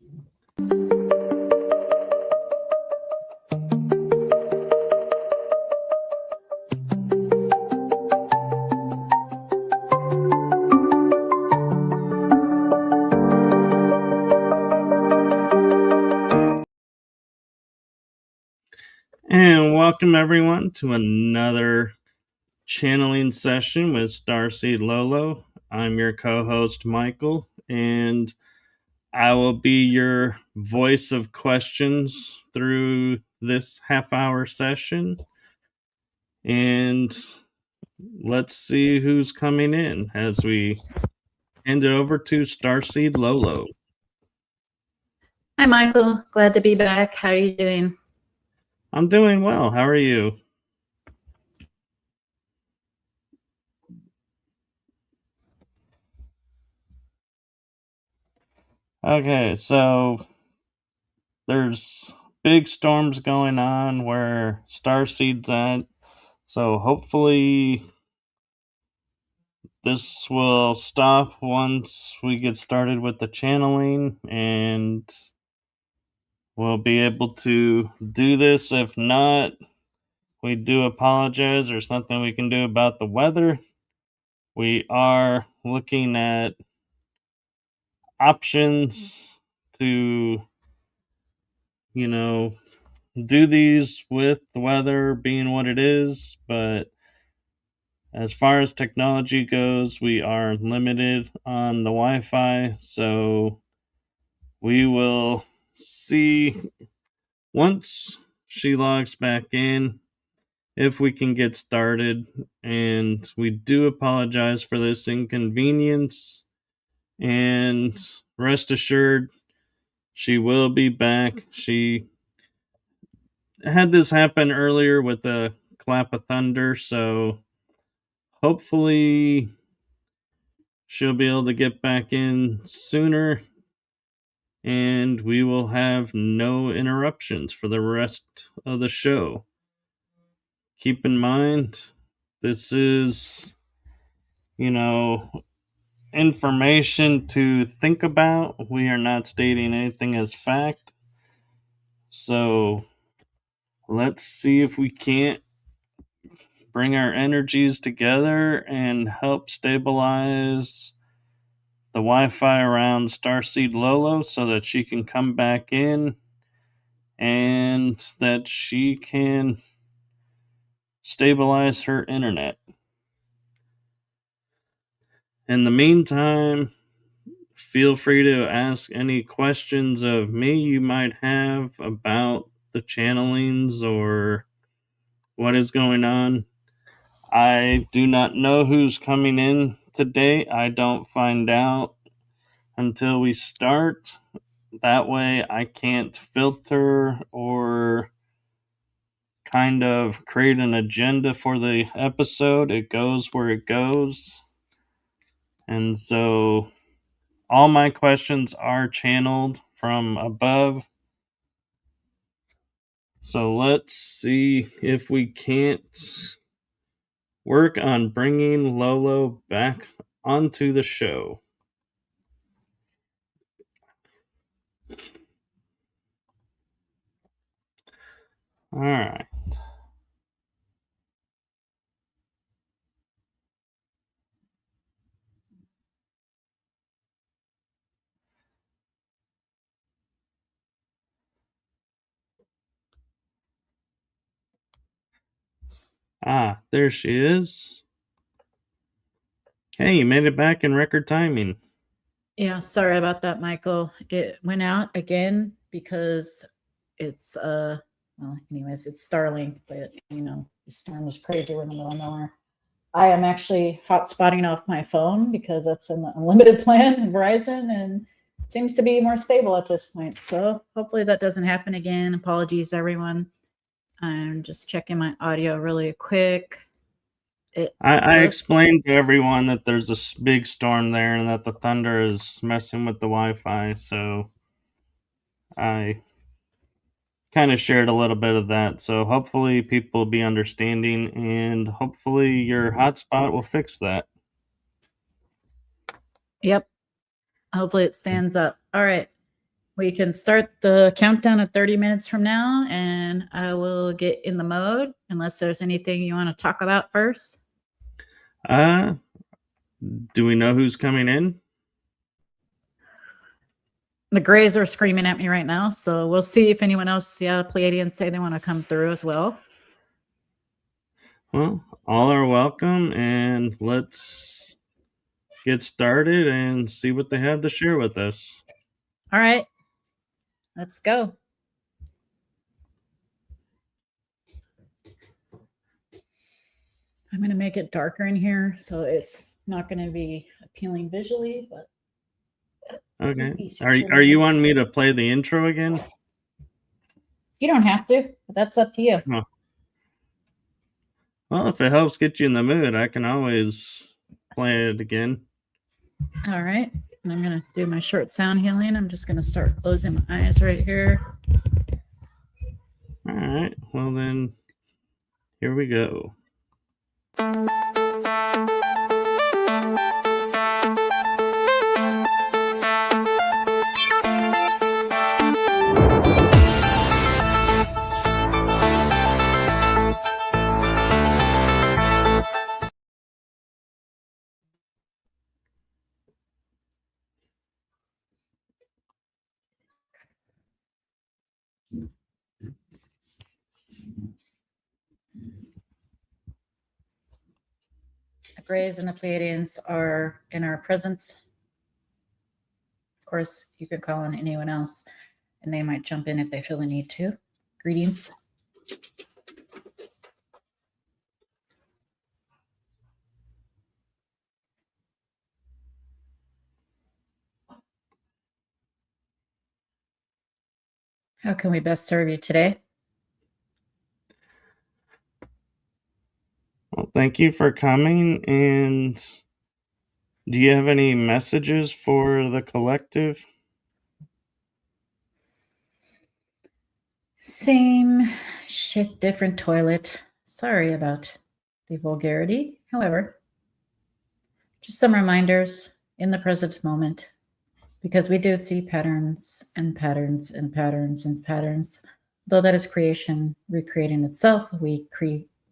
And welcome everyone to another channeling session with Starseed Lolo. I'm your co-host Michael, and I will be your voice of questions through this half-hour session. And let's see who's coming in as we hand it over to Starseed Lolo. Hi, Michael. Glad to be back. How are you doing? I'm doing well. How are you? Okay, so there's big storms going on where Starseed's at. So hopefully this will stop once we get started with the channeling, and we'll be able to do this. If not, we do apologize. There's nothing we can do about the weather. We are looking at options to, do these with the weather being what it is, but as far as technology goes, we are limited on the Wi-Fi, so we will see once she logs back in if we can get started. And we do apologize for this inconvenience, and rest assured she will be back. She had this happen earlier with a clap of thunder, so hopefully she'll be able to get back in sooner, and we will have no interruptions for the rest of the show. Keep in mind, this is, information to think about. We are not stating anything as fact. So let's see if we can't bring our energies together and help stabilize the Wi-Fi around Starseed Lolo so that she can come back in and that she can stabilize her internet. In the meantime, feel free to ask any questions of me you might have about the channelings or what is going on. I do not know who's coming in today. I don't find out until we start. That way I can't filter or kind of create an agenda for the episode. It goes where it goes. And so all my questions are channeled from above. So let's see if we can't work on bringing Lolo back onto the show. All right. Ah, there she is. Hey, you made it back in record timing. Yeah, sorry about that, Michael. It went out again because it's anyways, it's Starlink, but the storm is crazy. We're in the middle of nowhere. I am actually hotspotting off my phone because that's an unlimited plan in Verizon and it seems to be more stable at this point. So hopefully that doesn't happen again. Apologies, everyone. I'm just checking my audio really quick. I explained to everyone that there's a big storm there and that the thunder is messing with the Wi-Fi, so I kind of shared a little bit of that. So hopefully people will be understanding, and hopefully your hotspot will fix that. Yep. Hopefully it stands up. All right. we can start the countdown at 30 minutes from now, and I will get in the mode unless there's anything you want to talk about first. Do we know who's coming in? The Greys are screaming at me right now, so we'll see if anyone else, Pleiadians say they want to come through as well. Well, all are welcome, and let's get started and see what they have to share with us. All right, let's go. I'm going to make it darker in here, so it's not going to be appealing visually, but okay. Are you wanting me to play the intro again? You don't have to, but that's up to you. Oh. Well, if it helps get you in the mood, I can always play it again. All right. And I'm going to do my short sound healing. I'm just going to start closing my eyes right here. All right. Well, then, here we go. The Greys and the Pleiadians are in our presence. Of course, you could call on anyone else, and they might jump in if they feel the need to. Greetings. How can we best serve you today? Well, thank you for coming. And do you have any messages for the collective? Same shit, different toilet. Sorry about the vulgarity. However, just some reminders in the present moment, because we do see patterns and patterns and patterns and patterns. Though that is creation recreating itself, we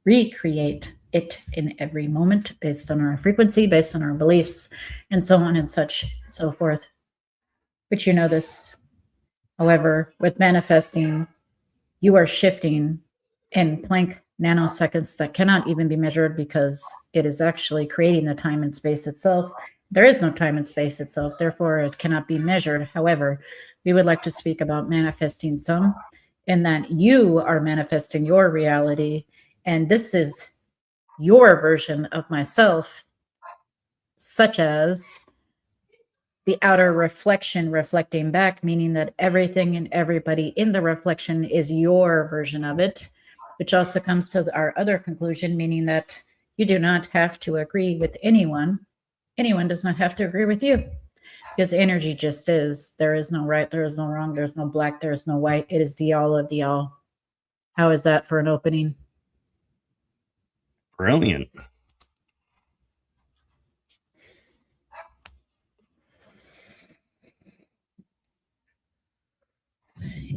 recreate it in every moment based on our frequency, based on our beliefs, and so on and such, so forth. But you know this. However, with manifesting, you are shifting in Planck nanoseconds that cannot even be measured because it is actually creating the time and space itself. There is no time and space itself, therefore it cannot be measured. However, we would like to speak about manifesting some, in that you are manifesting your reality, and this is your version of myself, such as the outer reflection reflecting back, meaning that everything and everybody in the reflection is your version of it, which also comes to our other conclusion, meaning that you do not have to agree with anyone. Anyone does not have to agree with you, because energy just is. There is no right, there is no wrong, there's no black, there is no white. It is the all of the all. How is that for an opening? Brilliant.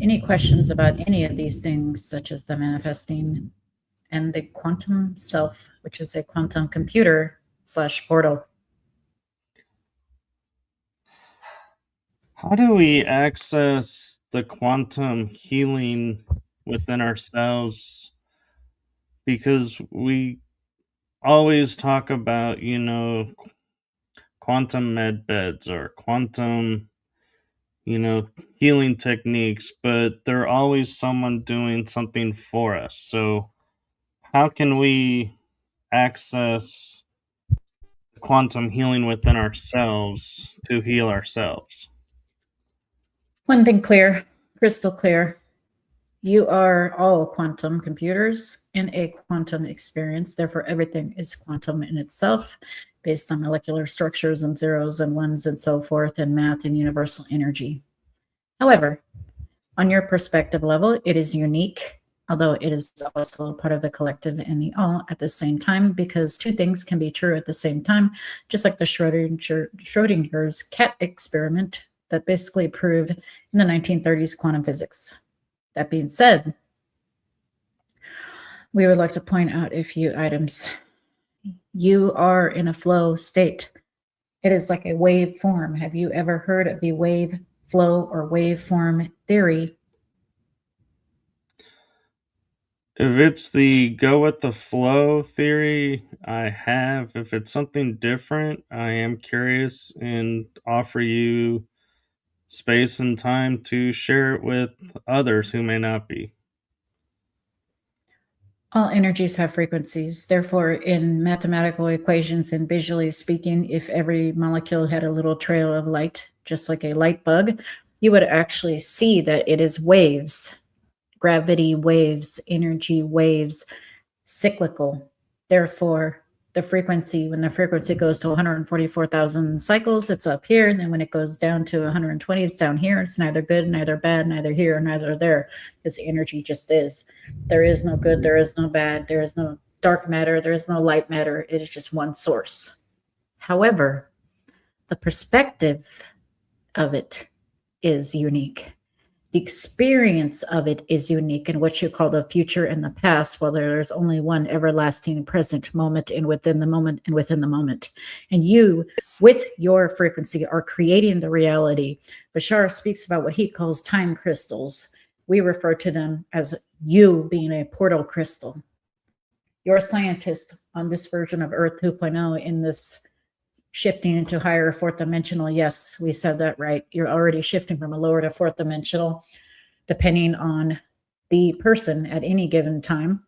Any questions about any of these things, such as the manifesting and the quantum self, which is a quantum computer / portal? How do we access the quantum healing within ourselves? Because we always talk about, quantum med beds or quantum, healing techniques, but there's always someone doing something for us. So how can we access quantum healing within ourselves to heal ourselves? One thing clear, crystal clear. You are all quantum computers in a quantum experience. Therefore, everything is quantum in itself, based on molecular structures and zeros and ones and so forth, and math and universal energy. However, on your perspective level, it is unique, although it is also part of the collective and the all at the same time, because two things can be true at the same time, just like the Schrodinger's cat experiment. that basically proved in the 1930s quantum physics. That being said, we would like to point out a few items. You are in a flow state. It is like a wave form. Have you ever heard of the wave flow or waveform theory? If it's the go with the flow theory, I have. If it's something different, I am curious and offer you space and time to share it with others who may not be. All energies have frequencies. Therefore, in mathematical equations and visually speaking, if every molecule had a little trail of light, just like a light bug, you would actually see that it is waves, gravity waves, energy waves, cyclical. Therefore, the frequency, when the frequency goes to 144,000 cycles, it's up here. And then when it goes down to 120, it's down here. It's neither good, neither bad, neither here, neither there, because energy just is. There is no good, there is no bad, there is no dark matter, there is no light matter. It is just one source. However, the perspective of it is unique. The experience of it is unique in what you call the future and the past, while there's only one everlasting present moment and within the moment and within the moment. And you, with your frequency, are creating the reality. Bashar speaks about what he calls time crystals. We refer to them as you being a portal crystal. You're a scientist on this version of Earth 2.0 in this shifting into higher fourth dimensional. Yes, we said that right. You're already shifting from a lower to fourth dimensional, depending on the person at any given time.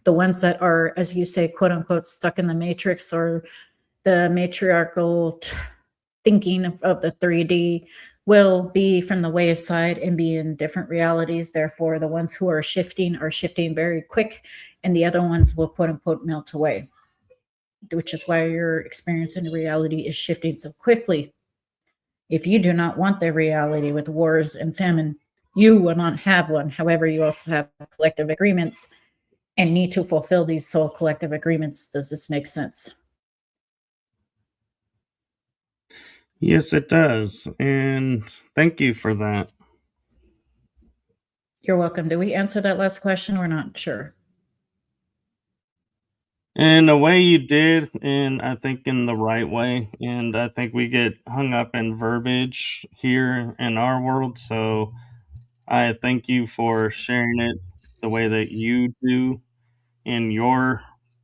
The ones that are, as you say, quote unquote, stuck in the matrix or the matriarchal thinking of the 3D will be from the wave side and be in different realities. Therefore, the ones who are shifting very quick, and the other ones will quote unquote melt away, which is why your experience in reality is shifting so quickly. If you do not want the reality with wars and famine, you will not have one. However, you also have collective agreements and need to fulfill these soul collective agreements. Does this make sense? Yes, it does. And thank you for that. You're welcome. Did we answer that last question? We're not sure. In a way, you did, and I think in the right way. And I think we get hung up in verbiage here in our world. So I thank you for sharing it the way that you do in your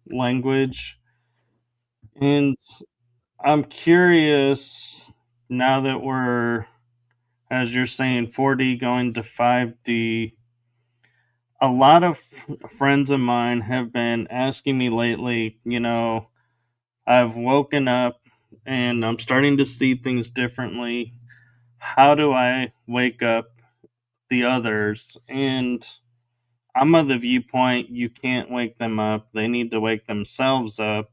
language. And I'm curious now that we're, as you're saying, 4D going to 5D. A lot of friends of mine have been asking me lately, I've woken up and I'm starting to see things differently. How do I wake up the others? And I'm of the viewpoint you can't wake them up, they need to wake themselves up.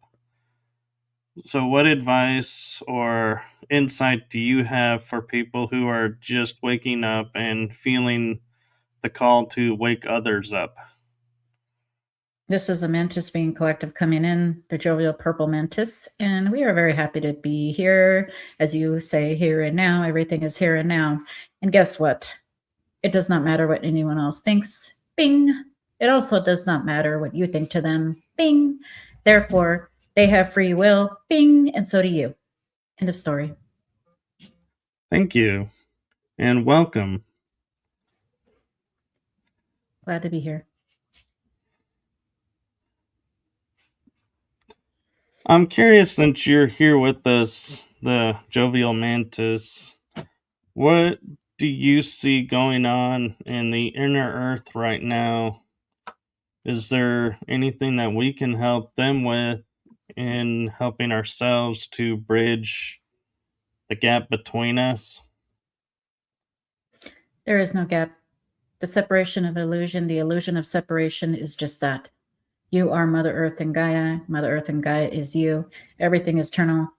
So, what advice or insight do you have for people who are just waking up and feeling the call to wake others up? This is a Mantis Being Collective coming in, the jovial purple mantis, and we are very happy to be here. As you say, here and now, everything is here and now. And guess what? It does not matter what anyone else thinks. Bing. It also does not matter what you think to them. Bing. Therefore, they have free will. Bing. And so do you. End of story. Thank you and welcome. Glad to be here. I'm curious, since you're here with us, the jovial mantis, what do you see going on in the inner earth right now? Is there anything that we can help them with in helping ourselves to bridge the gap between us? There is no gap. The separation of illusion, the illusion of separation is just that. You are Mother Earth and Gaia. Mother Earth and Gaia is you. Everything is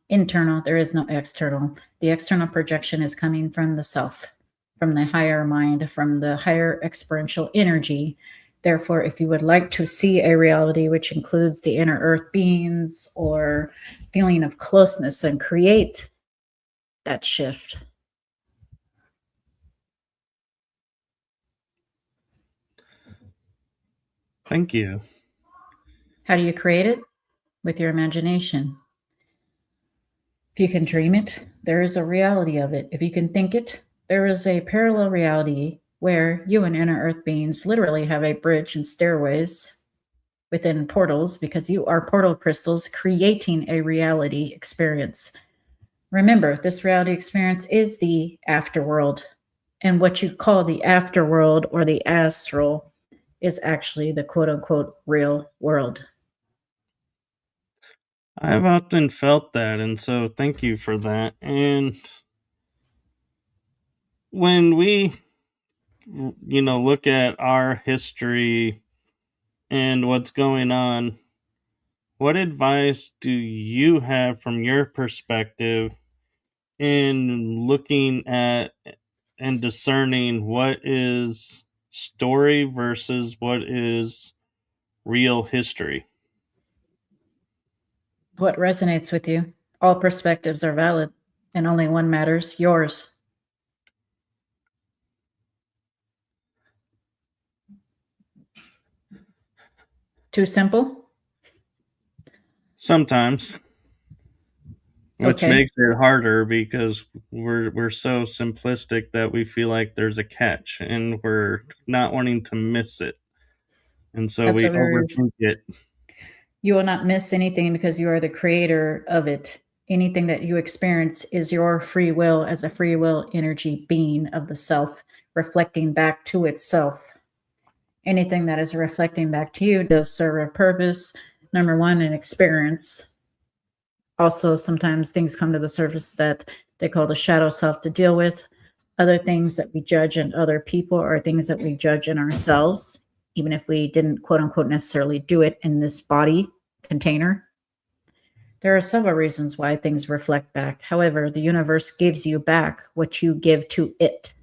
internal. There is no external. The external projection is coming from the self, from the higher mind, from the higher experiential energy. Therefore, if you would like to see a reality which includes the inner earth beings or feeling of closeness and create that shift, Thank you. How do you create it? With your imagination. If you can dream it, there is a reality of it. If you can think it, there is a parallel reality where you and inner earth beings literally have a bridge and stairways within portals because you are portal crystals creating a reality experience. Remember, this reality experience is the afterworld. And what you call the afterworld or the astral is actually the quote unquote real world. I've often felt that, and so thank you for that. And when we, look at our history and what's going on, what advice do you have from your perspective in looking at and discerning what is story versus what is real history? What resonates with you? All perspectives are valid, and only one matters yours. Too simple? Sometimes, which Okay, makes it harder because we're so simplistic that we feel like there's a catch and we're not wanting to miss it. And so that's we what we're. overthink it. You will not miss anything because you are the creator of it. Anything that you experience is your free will as a free will energy being of the self, reflecting back to itself. Anything that is reflecting back to you does serve a purpose. Number one, an experience. Also, sometimes things come to the surface that they call the shadow self to deal with. Other things that we judge in other people are things that we judge in ourselves, even if we didn't quote unquote necessarily do it in this body container. There are several reasons why things reflect back. However, the universe gives you back what you give to it.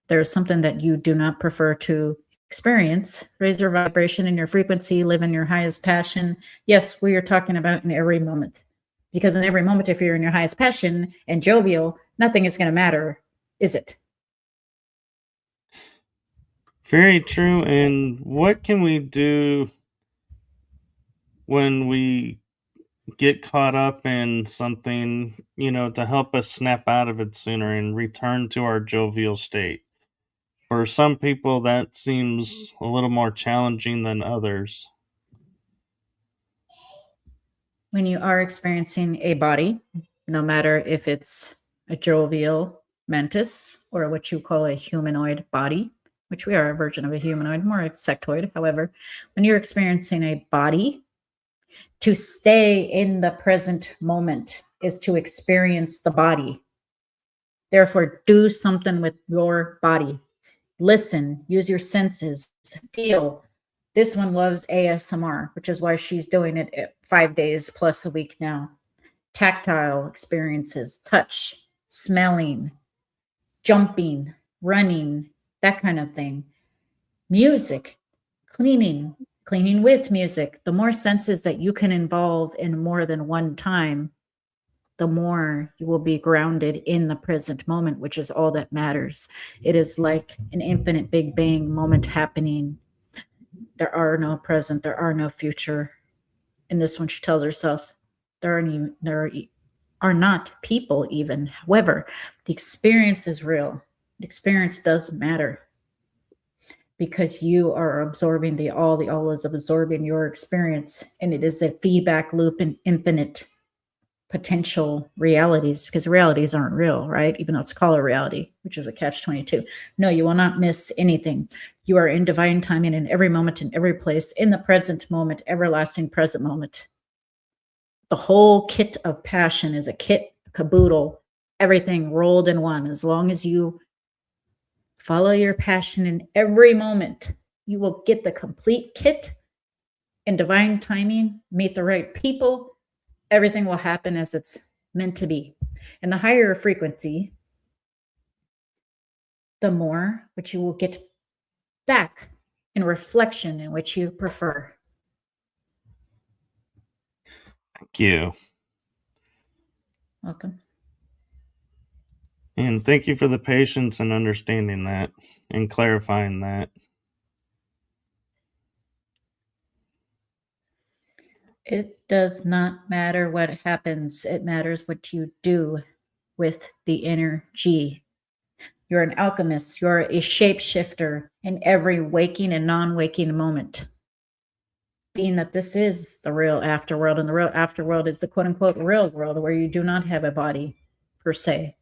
There is something that you do not prefer to experience. Raise your vibration and your frequency, live in your highest passion. Yes, we are talking about in every moment. Because in every moment, if you're in your highest passion and jovial, nothing is going to matter, is it? Very true. And what can we do when we get caught up in something, to help us snap out of it sooner and return to our jovial state? For some people, that seems a little more challenging than others. When you are experiencing a body, no matter if it's a jovial mantis or what you call a humanoid body, which we are a version of a humanoid, more insectoid. However, when you're experiencing a body, to stay in the present moment is to experience the body. Therefore, do something with your body. Listen, use your senses, feel. This one loves ASMR, which is why she's doing it 5 days plus a week now. Tactile experiences, touch, smelling, jumping, running, that kind of thing. Music, cleaning, cleaning with music. The more senses that you can involve in more than one time, the more you will be grounded in the present moment, which is all that matters. It is like an infinite Big Bang moment happening. There are no present, there are no future. In this one, she tells herself, there are not people even. However, the experience is real. The experience does matter because you are absorbing the all is absorbing your experience, and it is a feedback loop in infinite potential realities because realities aren't real, right? Even though it's called a reality, which is a catch 22. No, you will not miss anything. You are in divine timing in every moment, in every place, in the present moment, everlasting present moment. The whole kit of passion is a kit, caboodle, everything rolled in one. As long as you follow your passion in every moment, you will get the complete kit in divine timing, meet the right people, everything will happen as it's meant to be. And the higher your frequency, the more which you will get back in reflection in which you prefer. Thank you. Welcome. And thank you for the patience and understanding that and clarifying that. It does not matter what happens. It matters what you do with the energy. You're an alchemist. You're a shapeshifter in every waking and non-waking moment. Being that this is the real afterworld, and the real afterworld is the quote-unquote real world where you do not have a body per se.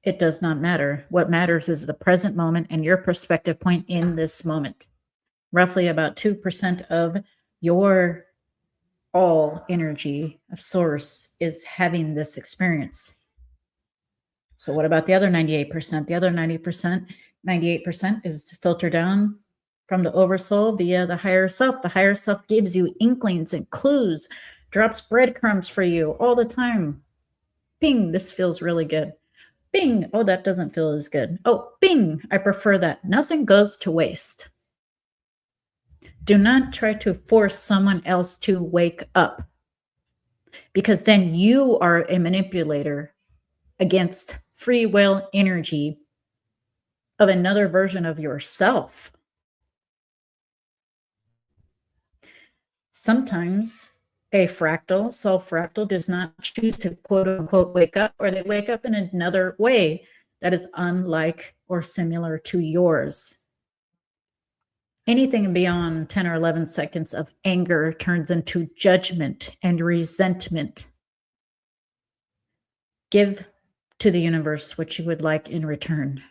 It does not matter. What matters is the present moment and your perspective point in this moment. Roughly about 2% of your all energy of source is having this experience. So what about the other 98%? The other 98% is to filter down from the oversoul via the higher self. The higher self gives you inklings and clues, drops breadcrumbs for you all the time. Ping, this feels really good. Bing, oh, that doesn't feel as good. Oh, bing, I prefer that. Nothing goes to waste. Do not try to force someone else to wake up, because then you are a manipulator against free will energy of another version of yourself. Sometimes a fractal, self-fractal, does not choose to quote unquote wake up, or they wake up in another way that is unlike or similar to yours. Anything beyond 10 or 11 seconds of anger turns into judgment and resentment. Give to the universe what you would like in return.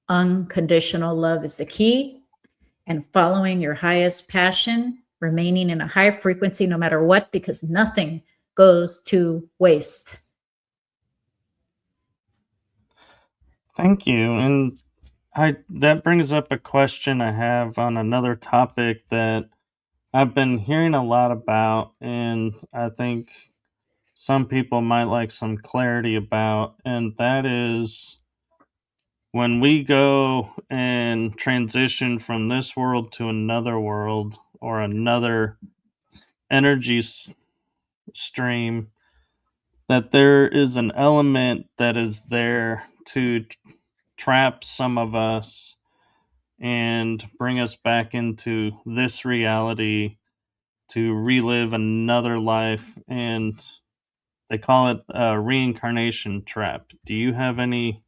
Unconditional love is the key, and following your highest passion, remaining in a high frequency no matter what, because nothing goes to waste. Thank you. And that brings up a question I have on another topic that I've been hearing a lot about, and I think some people might like some clarity about, and that is when we go and transition from this world to another world or another energy stream, that there is an element that is there to trap some of us and bring us back into this reality to relive another life, and they call it a reincarnation trap. Do you have any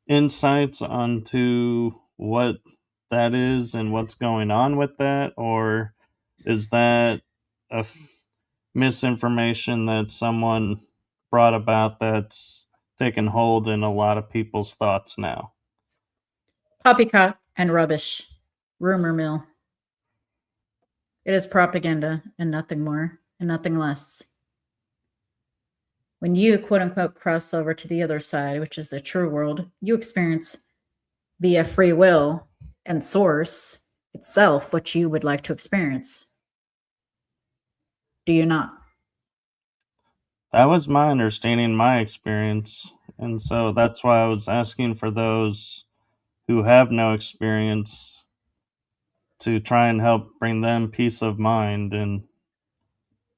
insights onto what that is and what's going on with that, or is that misinformation that someone brought about that's taken hold in a lot of people's thoughts now? Poppycock and rubbish. Rumor mill. It is propaganda and nothing more and nothing less. When you quote unquote cross over to the other side, which is the true world, you experience via free will and source itself what you would like to experience. Do you not? That was my understanding, my experience. And so that's why I was asking for those who have no experience to try and help bring them peace of mind and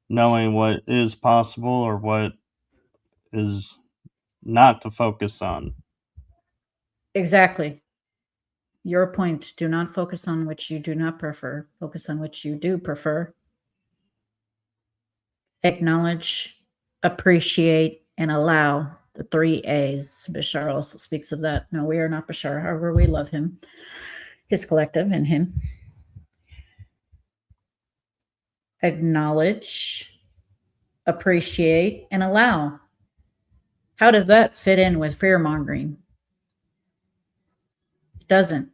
knowing what is possible or what is not to focus on. Exactly. Your point. Do not focus on which you do not prefer. Focus on which you do prefer. Acknowledge, appreciate, and allow the 3 A's. Bashar also speaks of that. No, we are not Bashar. However, we love him, his collective, and him. Acknowledge, appreciate, and allow. How does that fit in with fear mongering? It doesn't.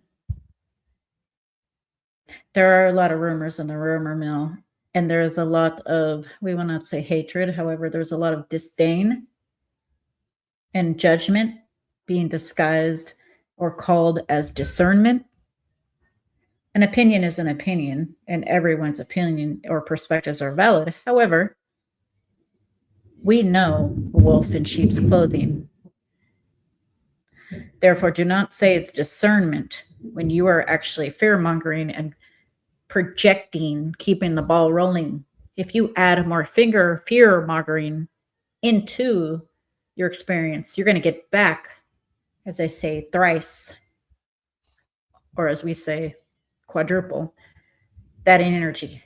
There are a lot of rumors in the rumor mill, and there's a lot of, we will not say hatred, however, there's a lot of disdain and judgment being disguised or called as discernment. An opinion is an opinion, and everyone's opinion or perspectives are valid. However, we know a wolf in sheep's clothing. Therefore, do not say it's discernment when you are actually fear mongering and projecting, keeping the ball rolling. If you add more fear mongering into your experience, you're going to get back, as they say, thrice, or as we say, quadruple that in energy.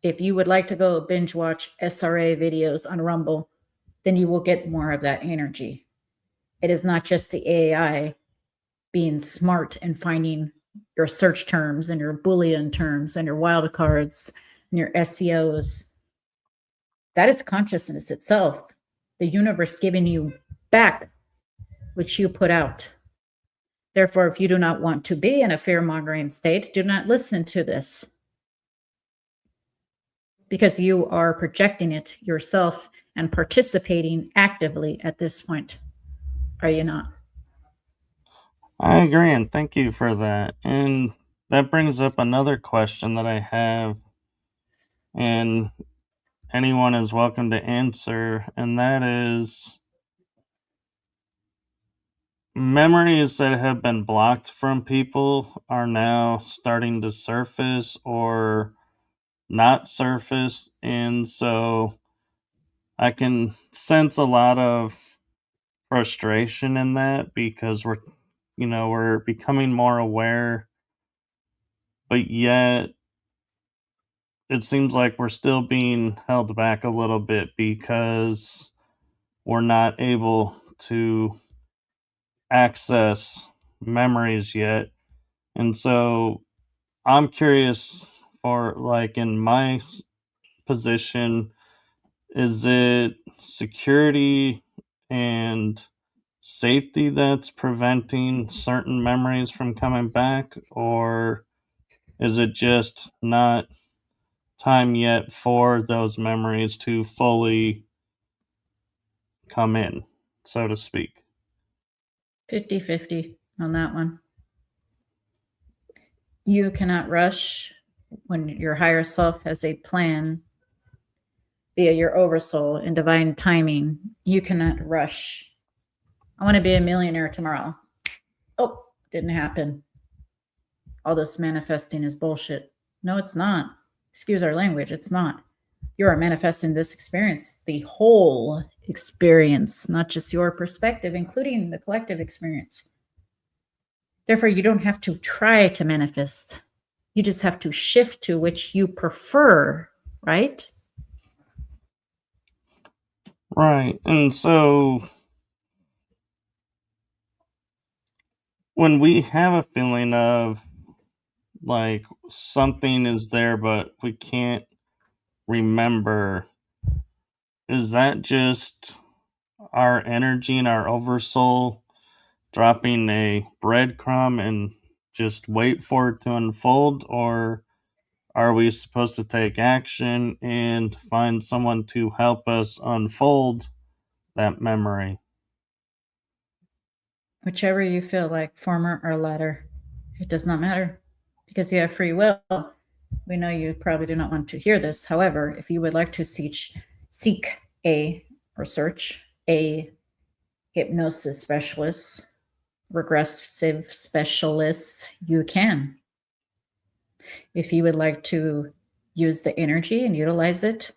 If you would like to go binge watch SRA videos on Rumble, then you will get more of that energy. It is not just the AI being smart and finding your search terms and your Boolean terms and your wildcards and your SEOs. That is consciousness itself. The universe giving you back which you put out. Therefore, if you do not want to be in a fear mongering state, do not listen to this because you are projecting it yourself and participating actively at this point. Are you not? I agree, and thank you for that. And that brings up another question that I have, and anyone is welcome to answer, and that is memories that have been blocked from people are now starting to surface or not surface. And so I can sense a lot of frustration in that because we're becoming more aware, but yet it seems like we're still being held back a little bit because we're not able to access memories yet. And so I'm curious, for like in my position, is it security and safety that's preventing certain memories from coming back, or is it just not time yet for those memories to fully come in, so to speak? 50-50 on that one. You cannot rush when your higher self has a plan via your oversoul and divine timing. You cannot rush. I want to be a millionaire tomorrow. Oh, didn't happen. All this manifesting is bullshit. No, it's not. Excuse our language. It's not. You are manifesting this experience, the whole experience, not just your perspective, including the collective experience. Therefore, you don't have to try to manifest. You just have to shift to which you prefer, right? Right. And so when we have a feeling of like something is there but we can't remember, is that just our energy and our oversoul dropping a breadcrumb and just wait for it to unfold, or are we supposed to take action and find someone to help us unfold that memory? Whichever you feel like, former or latter. It does not matter because you have free will. We know you probably do not want to hear this. However, if you would like to seek a or search a hypnosis specialist, regressive specialist, you can. If you would like to use the energy and utilize it,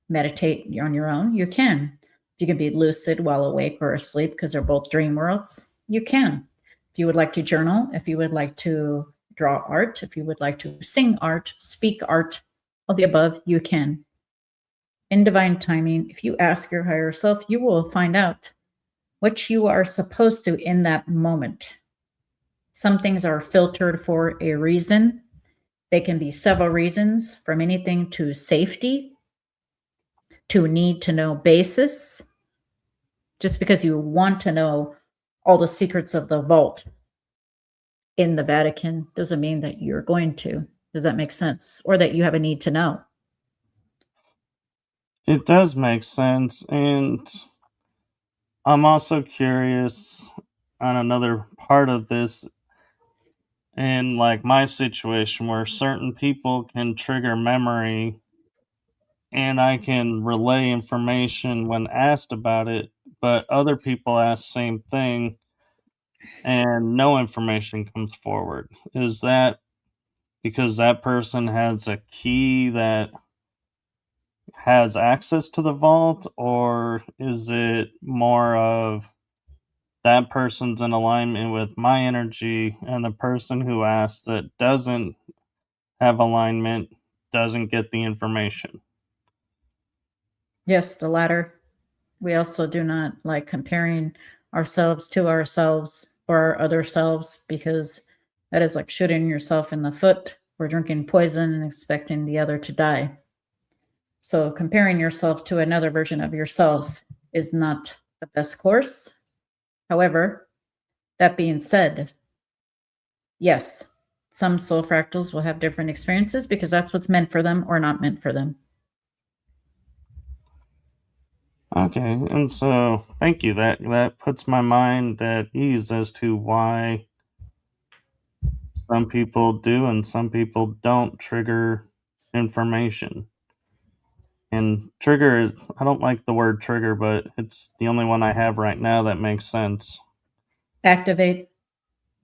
meditate on your own, you can. If you can be lucid while awake or asleep, because they're both dream worlds, you can. If you would like to journal, if you would like to draw art, if you would like to sing art, speak art, all the above, you can. In divine timing, if you ask your higher self, you will find out what you are supposed to in that moment. Some things are filtered for a reason. They can be several reasons, from anything to safety, to need to know basis. Just because you want to know all the secrets of the vault in the Vatican doesn't mean that you're going to. Does that make sense? Or that you have a need to know. It does make sense. And I'm also curious on another part of this, in like my situation where certain people can trigger memory and I can relay information when asked about it, but other people ask same thing and no information comes forward. Is that because that person has a key that has access to the vault, or is it more of that person's in alignment with my energy and the person who asked that doesn't have alignment doesn't get the information. Yes, the latter. We also do not like comparing ourselves to ourselves or our other selves, because that is like shooting yourself in the foot or drinking poison and expecting the other to die. So comparing yourself to another version of yourself is not the best course. However, that being said, yes, some soul fractals will have different experiences because that's what's meant for them or not meant for them. Okay, and so thank you. That puts my mind at ease as to why some people do and some people don't trigger information. And trigger, I don't like the word trigger, but it's the only one I have right now that makes sense. Activate.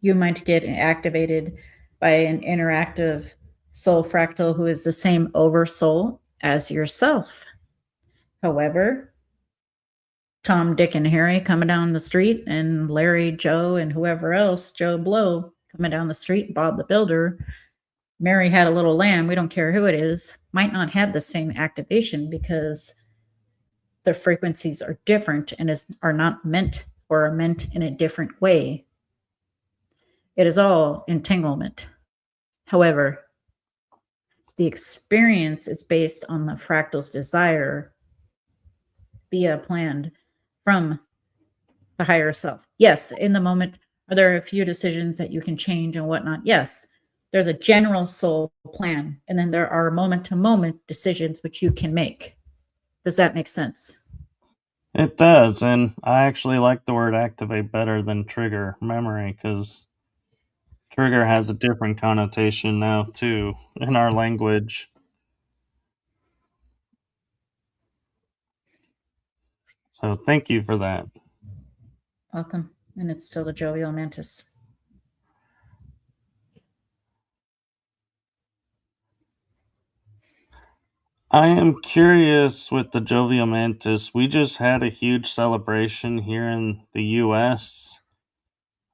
You might get activated by an interactive soul fractal who is the same oversoul as yourself. However, Tom, Dick, and Harry coming down the street, and Larry, Joe, and whoever else, Joe Blow, coming down the street, Bob the Builder, Mary had a little lamb, we don't care who it is, might not have the same activation because the frequencies are different and are not meant or are meant in a different way. It is all entanglement. However, the experience is based on the fractal's desire via planned from the higher self. Yes, in the moment, are there a few decisions that you can change and whatnot? Yes, there's a general soul plan, and then there are moment to moment decisions which you can make. Does that make sense? It does, and I actually like the word activate better than trigger memory because trigger has a different connotation now, too, in our language. So thank you for that. Welcome. And it's still the jovial mantis. I am curious with the Jovial Mantis. We just had a huge celebration here in the US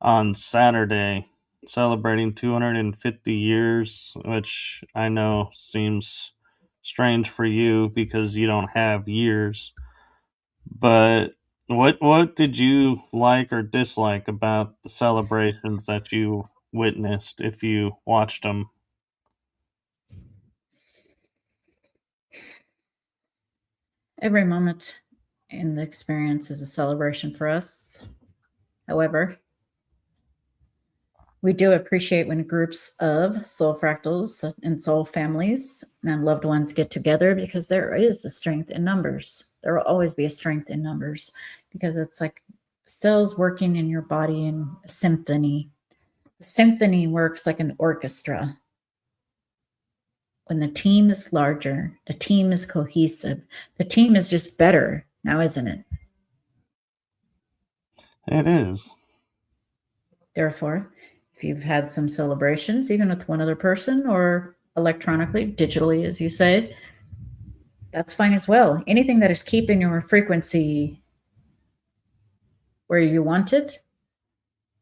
on Saturday, celebrating 250 years, which I know seems strange for you because you don't have years. But what did you like or dislike about the celebrations that you witnessed if you watched them? Every moment in the experience is a celebration for us. However, we do appreciate when groups of soul fractals and soul families and loved ones get together, because there is a strength in numbers. There will always be a strength in numbers because it's like cells working in your body in a symphony. The symphony works like an orchestra. When the team is larger, the team is cohesive, the team is just better now, isn't it? It is. Therefore, if you've had some celebrations, even with one other person or electronically, digitally, as you say, that's fine as well. Anything that is keeping your frequency where you want it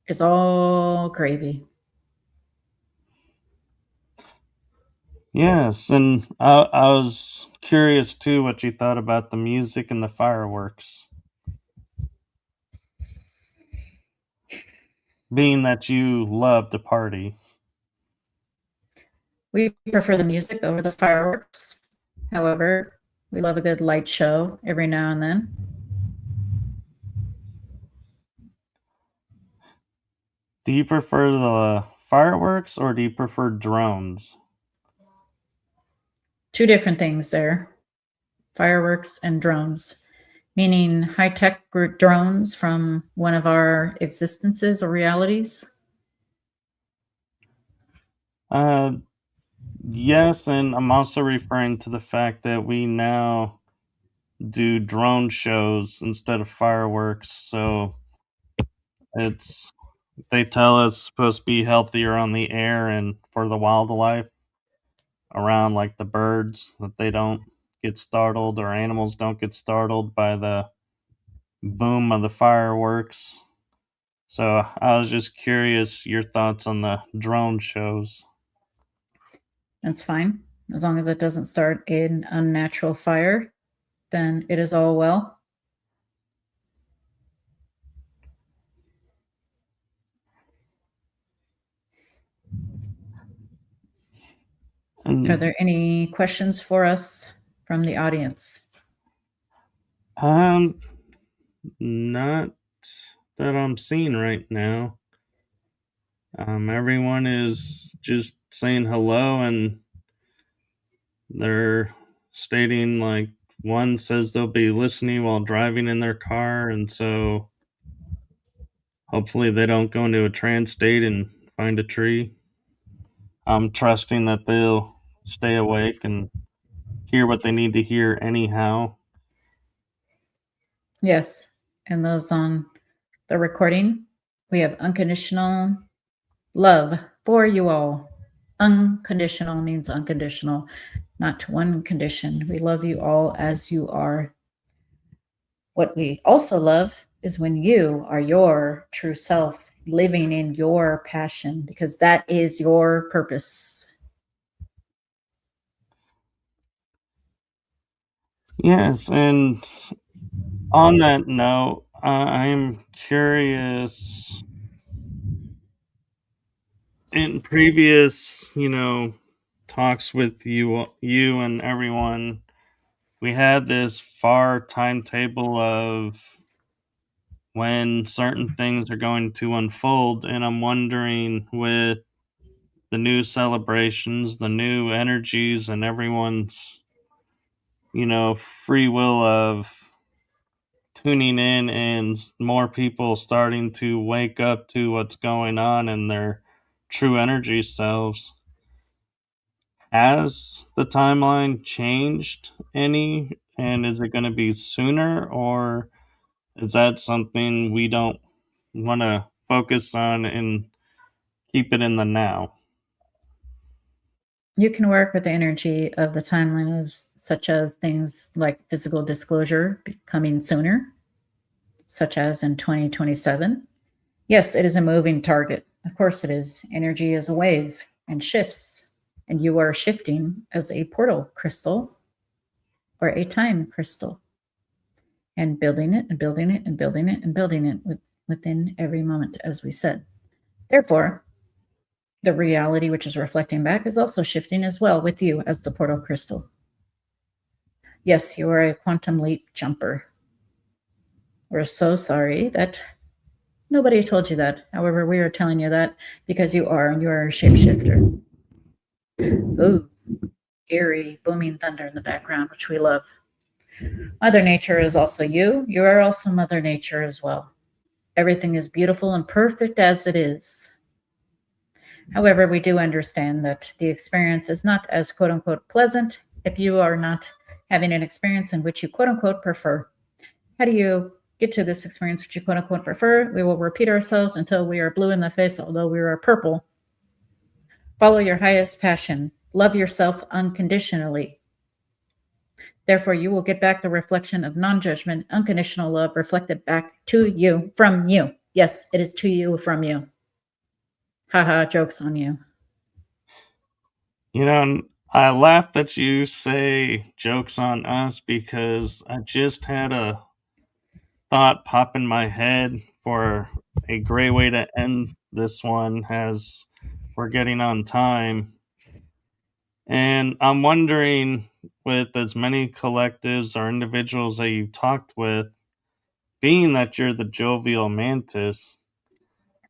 is all gravy. Yes, and I was curious too what you thought about the music and the fireworks. Being that you love to party, We prefer the music over the fireworks. However, we love a good light show every now and then. do you prefer the fireworks or do you prefer drones? Two different things there: fireworks and drones, meaning high tech drones from one of our existences or realities. Uh, yes, and I'm also referring to the fact that we now do drone shows instead of fireworks, so it's they tell us supposed to be healthier on the air and for the wildlife around, like the birds, that they don't get startled or animals don't get startled by the boom of the fireworks. So I was just curious your thoughts on the drone shows. That's fine. As long as it doesn't start an unnatural fire, then it is all well. Are there any questions for us from the audience? Not that I'm seeing right now. Everyone is just saying hello, and they're stating, like, one says they'll be listening while driving in their car, and so hopefully they don't go into a trance state and find a tree. I'm trusting that they'll stay awake and hear what they need to hear anyhow. Yes. And those on the recording, we have unconditional love for you all. Unconditional means unconditional, not one condition. We love you all as you are. What we also love is when you are your true self, living in your passion, because that is your purpose. Yes, and on that note, I'm curious. In previous, talks with you and everyone, we had this far timetable of when certain things are going to unfold, and I'm wondering, with the new celebrations, the new energies, and everyone's, free will of tuning in, and more people starting to wake up to what's going on in their true energy selves. Has the timeline changed any? And is it going to be sooner, or is that something we don't want to focus on and keep it in the now? You can work with the energy of the timeline of such as things like physical disclosure coming sooner, such as in 2027. Yes, it is a moving target. Of course it is. Energy is a wave and shifts, and you are shifting as a portal crystal or a time crystal and building it and building it and building it and building it within every moment, as we said. Therefore, the reality which is reflecting back is also shifting as well with you as the portal crystal. Yes, you are a quantum leap jumper. We're so sorry that nobody told you that. However, we are telling you that because you are, and you are a shapeshifter. Ooh, eerie, booming thunder in the background, which we love. Mother Nature is also you. You are also Mother Nature as well. Everything is beautiful and perfect as it is. However, we do understand that the experience is not as quote unquote pleasant if you are not having an experience in which you quote unquote prefer. How do you get to this experience which you quote unquote prefer? We will repeat ourselves until we are blue in the face, although we are purple. Follow your highest passion. Love yourself unconditionally. Therefore, you will get back the reflection of non-judgment, unconditional love reflected back to you from you. Yes, it is to you from you. Haha, joke's on you. And I laugh that you say jokes on us, because I just had a thought pop in my head for a great way to end this one, as we're getting on time. And I'm wondering, with as many collectives or individuals that you've talked with, being that you're the jovial mantis,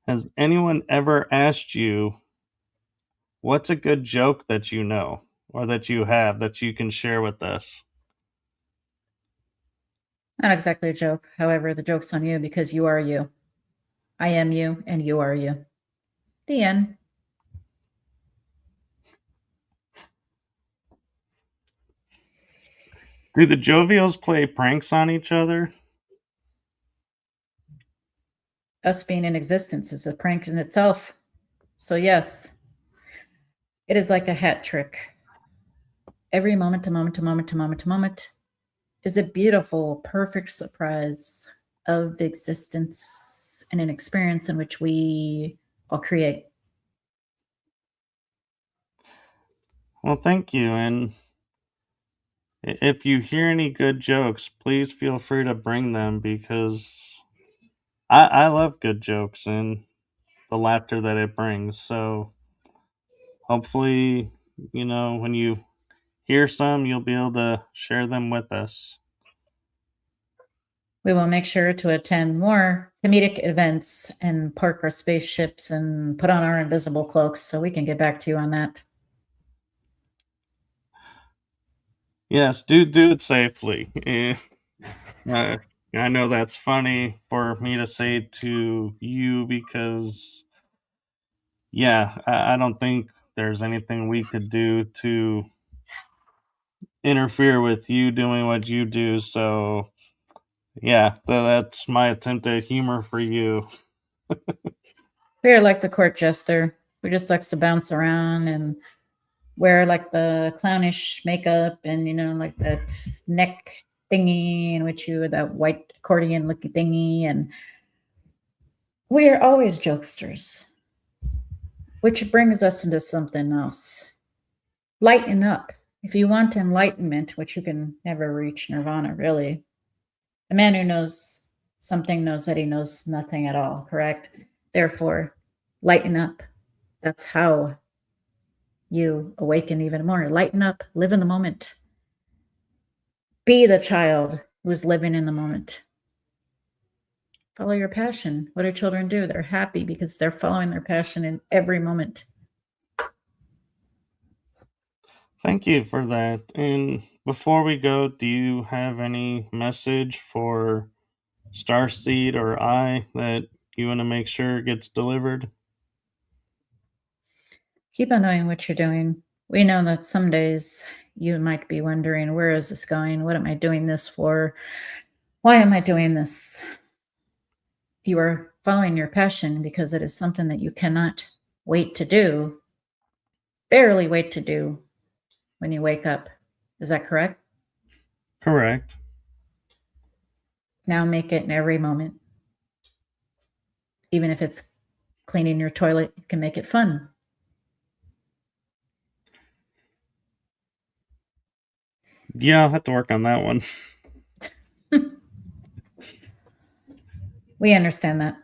has anyone ever asked you what's a good joke that you know, or that you have, that you can share with us? Not exactly a joke. However, the joke's on you because you are you. I am you and you are you. The end. Do the jovials play pranks on each other? Us being in existence is a prank in itself. So, yes, it is like a hat trick. Every moment to moment to moment to moment to moment is a beautiful, perfect surprise of existence and an experience in which we all create. Well, thank you. And if you hear any good jokes, please feel free to bring them because I love good jokes and the laughter that it brings. So hopefully, when you hear some, you'll be able to share them with us. We will make sure to attend more comedic events and park our spaceships and put on our invisible cloaks so we can get back to you on that. Yes, do it safely. Uh, I know that's funny for me to say to you because, yeah, I don't think there's anything we could do to interfere with you doing what you do. So, yeah, that's my attempt at humor for you. We are like the court jester who just likes to bounce around and wear like the clownish makeup and, like that neck thingy in which you, that white accordion looking thingy. And we are always jokesters, which brings us into something else. Lighten up. If you want enlightenment, which you can never reach nirvana, really, a man who knows something knows that he knows nothing at all, correct? Therefore, lighten up. That's how you awaken even more. Lighten up, live in the moment. Be the child who is living in the moment. Follow your passion. What do children do? They're happy because they're following their passion in every moment. Thank you for that. And before we go, do you have any message for Starseed or I that you want to make sure gets delivered? Keep on knowing what you're doing. We know that some days you might be wondering, where is this going? What am I doing this for? Why am I doing this? You are following your passion because it is something that you cannot wait to do, barely wait to do when you wake up. Is that correct? Correct. Now make it in every moment. Even if it's cleaning your toilet, you can make it fun. Yeah, I'll have to work on that one. We understand that.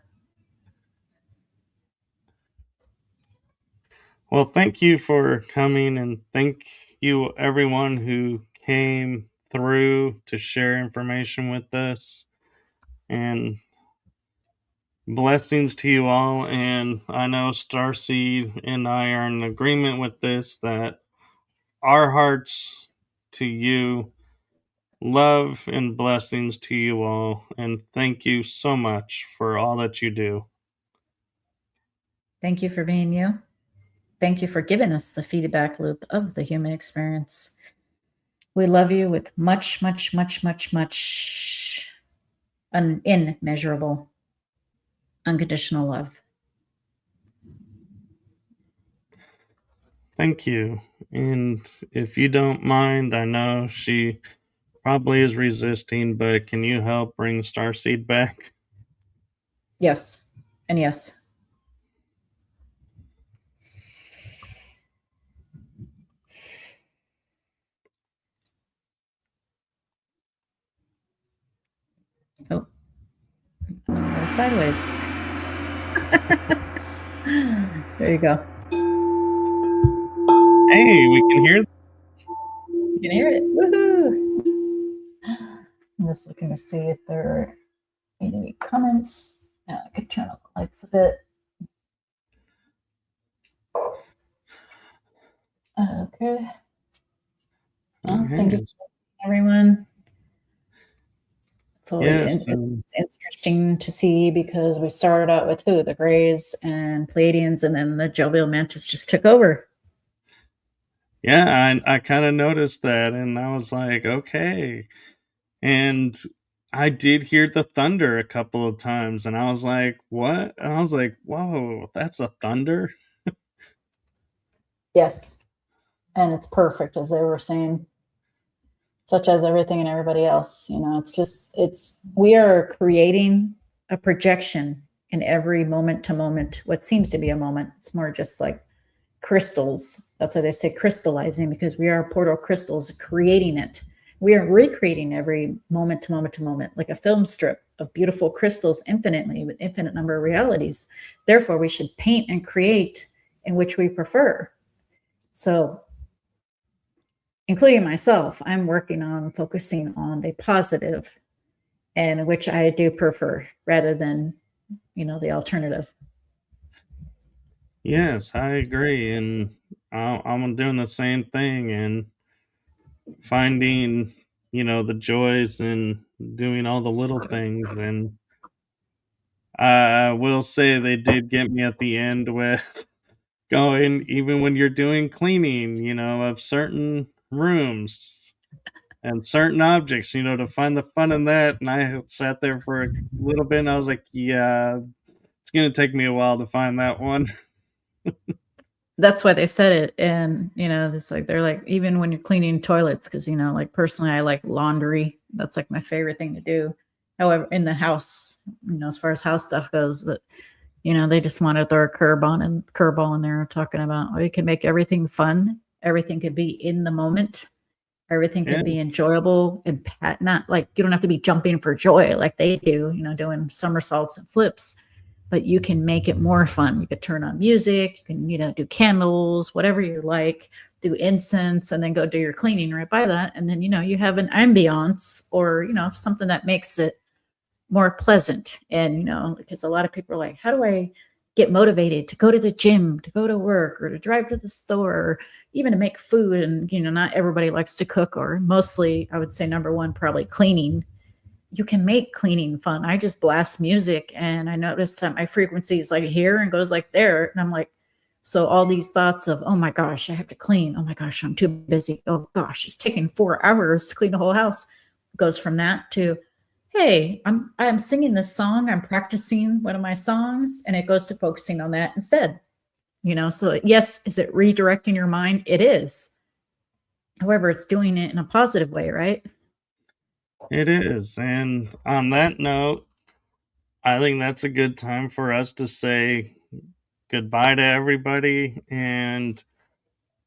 Well, thank you for coming, and thank you everyone who came through to share information with us. And blessings to you all. And I know Starseed and I are in agreement with this that our hearts to you, love and blessings to you all. And thank you so much for all that you do. Thank you for being you. Thank you for giving us the feedback loop of the human experience. We love you with much, much, much, much, much immeasurable, unconditional love. Thank you. And if you don't mind, I know she probably is resisting, but can you help bring Starseed back? Yes, and yes. Oh, sideways. There you go. Hey, we can hear. You can hear it. Woohoo! I'm just looking to see if there are any comments. I could turn up the lights a bit. Okay. Well, thank you, Okay. everyone. It's always Yes. it's interesting to see because we started out with who? The Greys and Palladians, and then the Jovial Mantis just took over. Yeah, I kind of noticed that, and I was like, okay. And I did hear the thunder a couple of times, and I was like, what? And I was like, whoa, that's a thunder? Yes. And it's perfect, as they were saying, such as everything and everybody else. We are creating a projection in every moment to moment, what seems to be a moment. It's more just like crystals. That's why they say crystallizing, because we are portal crystals creating it. We are recreating every moment to moment to moment, like a film strip of beautiful crystals infinitely with infinite number of realities. Therefore, we should paint and create in which we prefer. So, including myself, I'm working on focusing on the positive, and which I do prefer rather than, the alternative. Yes, I agree, and I'm doing the same thing and finding, the joys in doing all the little things. And I will say they did get me at the end with going, even when you're doing cleaning, of certain rooms and certain objects, to find the fun in that. And I sat there for a little bit and I was like, yeah, it's going to take me a while to find that one. That's why they said it. And, it's like, they're like, even when you're cleaning toilets, because, like personally, I like laundry. That's like my favorite thing to do. However, in the house, as far as house stuff goes, but, they just want to throw a curveball in there talking about, oh, you can make everything fun. Everything could be in the moment. Everything Yeah, can be enjoyable and not like you don't have to be jumping for joy like they do, doing somersaults and flips, but you can make it more fun. You could turn on music, you can, do candles, whatever you like, do incense, and then go do your cleaning right by that. And then, you have an ambiance or, something that makes it more pleasant. And, because a lot of people are like, how do I get motivated to go to the gym, to go to work, or to drive to the store, or even to make food? And, not everybody likes to cook, or mostly, I would say, number one, probably cleaning. You can make cleaning fun. I just blast music and I notice that my frequency is like here and goes like there. And I'm like, so all these thoughts of, oh my gosh, I have to clean. Oh my gosh, I'm too busy. Oh gosh, it's taking 4 hours to clean the whole house. Goes from that to, hey, I'm singing this song. I'm practicing one of my songs, and it goes to focusing on that instead. So yes, is it redirecting your mind? It is. However, it's doing it in a positive way, right? it is. And on that note, I think that's a good time for us to say goodbye to everybody. And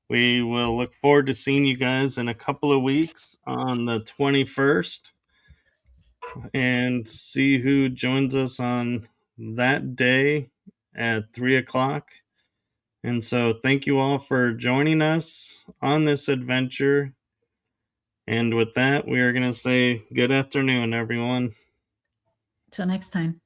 we will look forward to seeing you guys in a couple of weeks on the 21st and see who joins us on that day at 3 o'clock. And so, thank you all for joining us on this adventure. And with that, we are going to say good afternoon, everyone. Till next time.